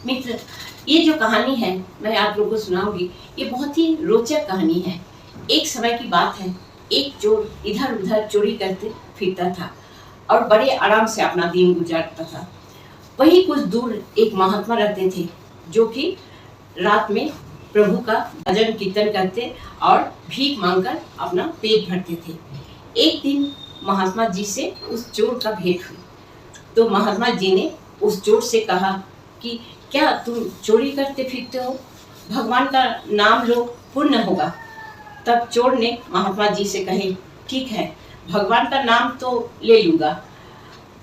मित्र, ये जो कहानी है मैं आप लोगों को सुनाऊंगी, ये बहुत ही रोचक कहानी है। एक समय की बात है, एक चोर इधर उधर चोरी करते फिरता था और बड़े आराम से अपना दिन गुजारता था। वहीं कुछ दूर एक महात्मा रहते थे जो कि रात में प्रभु का भजन कीर्तन करते और भीख मांगकर अपना पेट भरते थे। एक दिन महात्मा जी से उस चोर का भेंट हुई, तो महात्मा जी ने उस चोर से कहा कि क्या तुम चोरी करते फिरते हो, भगवान का नाम लो, पुण्य होगा। तब चोर ने महात्मा जी से कहे, ठीक है, भगवान का नाम तो ले लूँगा,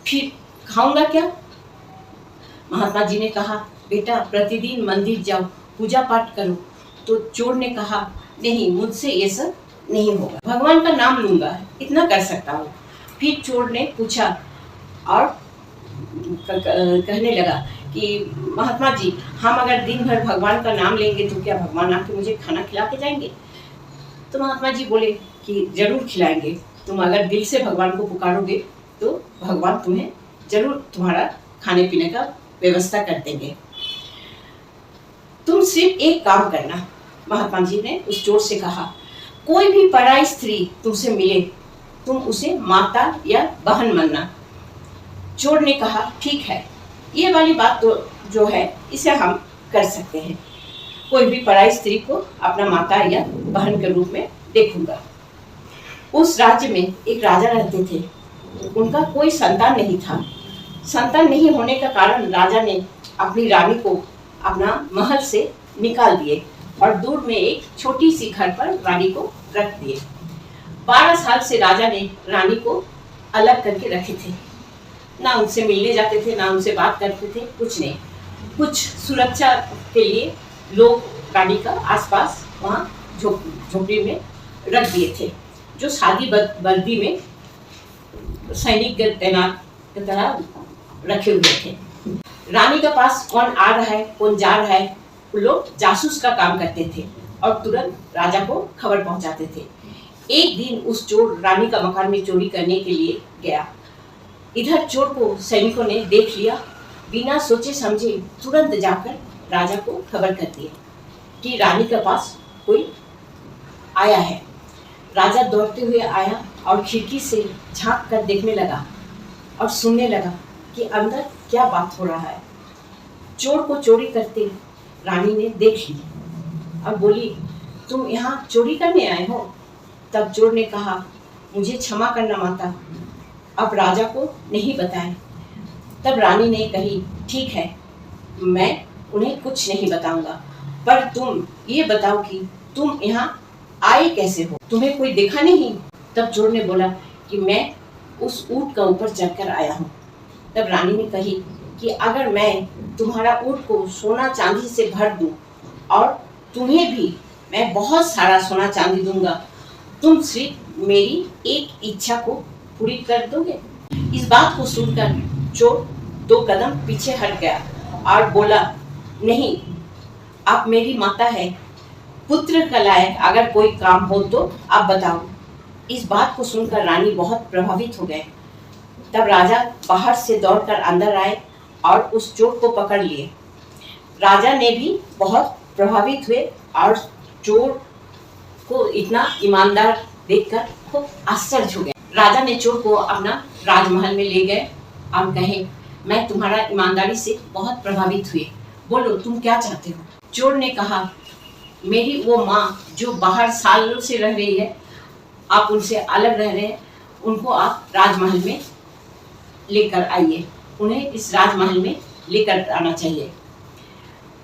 फिर खाऊंगा क्या? महात्मा जी ने कहा, बेटा प्रतिदिन मंदिर जाओ, पूजा पाठ करो। तो चोर ने कहा, नहीं, मुझसे ये सब नहीं होगा, भगवान का नाम लूँगा, इतना कर सकता हूँ। फिर चोर ने पूछा और कहने लगा कि महात्मा जी, हम अगर दिन भर भगवान का नाम लेंगे तो क्या भगवान आके मुझे खाना खिला के जाएंगे? तो महात्मा जी बोले कि जरूर खिलाएंगे, तुम अगर दिल से भगवान को पुकारोगे तो भगवान तुम्हें जरूर तुम्हारा खाने पीने का व्यवस्था कर देंगे। तुम सिर्फ एक काम करना, महात्मा जी ने उस चोर से कहा, कोई भी पराई स्त्री तुमसे मिले, तुम उसे माता या बहन मानना। चोर ने कहा, ठीक है, ये वाली बात तो जो है इसे हम कर सकते हैं, कोई भी पराई स्त्री को अपना माता या बहन के रूप में देखूंगा। उस राज्य में एक राजा रहते थे, उनका कोई संतान नहीं था। संतान नहीं होने का कारण राजा ने अपनी रानी को अपना महल से निकाल दिए और दूर में एक छोटी सी घर पर रानी को रख दिए। 12 साल से राजा ने रानी को अलग करके रखे थे, ना उनसे मिलने जाते थे, ना उनसे बात करते थे, कुछ नहीं। कुछ सुरक्षा के लिए लोग रानी का आसपास वहाँ झोपड़ी में रख दिए थे, जो शादी वर्दी में सैनिक तैनात की तरह रखे हुए थे। रानी के पास कौन आ रहा है, कौन जा रहा है, लोग जासूस का काम करते थे और तुरंत राजा को खबर पहुंचाते थे। एक दिन उस चोर रानी का मकान में चोरी करने के लिए गया। इधर चोर को सैनिकों ने देख लिया, बिना सोचे समझे तुरंत जाकर राजा को खबर कर दिया कि रानी के पास कोई आया है। राजा दौड़ते हुए आया और खिड़की से झांक कर देखने लगा और सुनने लगा कि अंदर क्या बात हो रहा है। चोर को चोरी करते रानी ने देख ली और बोली, तुम यहाँ चोरी करने आए हो? तब चोर ने कहा, मुझे क्षमा करना माता, अब राजा को नहीं बताएं। तब रानी ने कही, ठीक है, मैं उन्हें कुछ नहीं बताऊंगा, पर तुम ये बताओ कि तुम यहाँ आए कैसे हो, तुम्हें कोई देखा नहीं? तब चोर ने बोला कि मैं उस ऊंट का ऊपर चढ़कर आया हूँ। तब रानी ने कही कि अगर मैं तुम्हारा ऊंट को सोना चांदी से भर दूं और तुम्हें भी मैं बहुत सारा सोना चांदी दूंगा, तुम सिर्फ मेरी एक इच्छा को पूरी कर दोगे? इस बात को सुनकर चोर 2 कदम पीछे हट गया और बोला, नहीं, आप मेरी माता है, पुत्र का लायक अगर कोई काम हो तो आप बताओ। इस बात को सुनकर रानी बहुत प्रभावित हो गए। तब राजा बाहर से दौड़कर अंदर आए और उस चोर को पकड़ लिए। राजा ने भी बहुत प्रभावित हुए और चोर को इतना ईमानदार देखकर खूब आश्चर्य हो गए। राजा ने चोर को अपना राजमहल में ले गए और कहे, मैं तुम्हारा ईमानदारी से बहुत प्रभावित हुई, बोलो तुम क्या चाहते हो? चोर ने कहा, मेरी वो माँ जो बाहर सालों से रह रही है, आप उनसे अलग रह रहे हैं, उनको आप राजमहल में लेकर आइए, उन्हें इस राजमहल में लेकर आना चाहिए।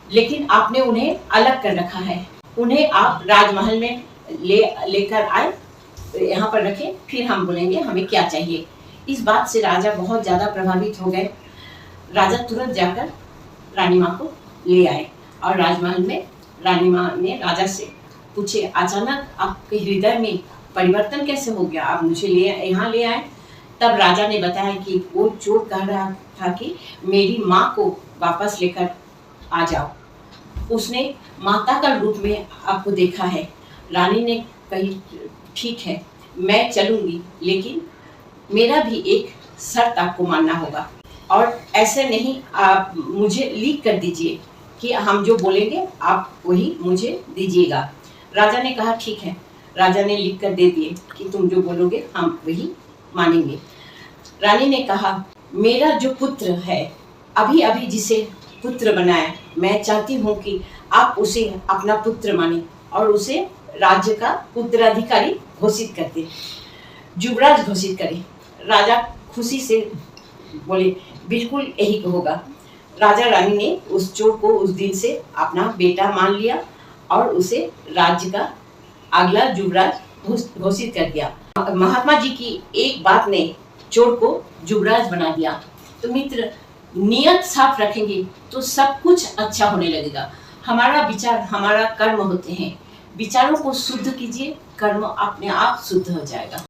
लेकिन आपने उन्हें अलग कर रखा है, उन्हें आप राजमहल में लेकर आए, यहाँ पर रखें, फिर हम बोलेंगे हमें क्या चाहिए। इस बात से राजा बहुत ज़्यादा प्रभावित हो गए। राजा तुरंत जाकर रानी माँ को ले आए और राजमहल में रानी माँ ने राजा से पूछे, अचानक आपके हृदय में परिवर्तन कैसे हो गया, आप मुझे यहाँ ले आए? तब राजा ने बताया कि वो चोर कह रहा था कि मेरी माँ को वापस लेकर आ जाओ, उसने माता का रूप में आपको देखा है। रानी ने कही, ठीक है, मैं चलूँगी, लेकिन मेरा भी एक शर्त आपको मानना होगा। और ऐसे नहीं, आप मुझे लीक कर दीजिए कि हम जो बोलेंगे आप वही मुझे दीजिएगा। राजा ने कहा ठीक है। राजा ने लिख कर दे दिए कि तुम जो बोलोगे हम वही मानेंगे। रानी ने कहा मेरा जो पुत्र है, अभी अभी जिसे पुत्र बनाया, मैं चाहती हूँ कि आप उसे अपना पुत्र माने और उसे राज्य का उत्तराधिकारी घोषित कर दे, युवराज घोषित करे। राजा खुशी से बोले बिल्कुल यही होगा। राजा रानी ने उस चोर को उस दिन से अपना बेटा मान लिया और उसे राज्य का अगला युवराज घोषित कर दिया। महात्मा जी की एक बात ने चोर को युवराज बना दिया। तो मित्र, नियत साफ रखेंगे तो सब कुछ अच्छा होने लगेगा। हमारा विचार हमारा कर्म होते हैं। विचारों को शुद्ध कीजिए, कर्म अपने आप शुद्ध हो जाएगा।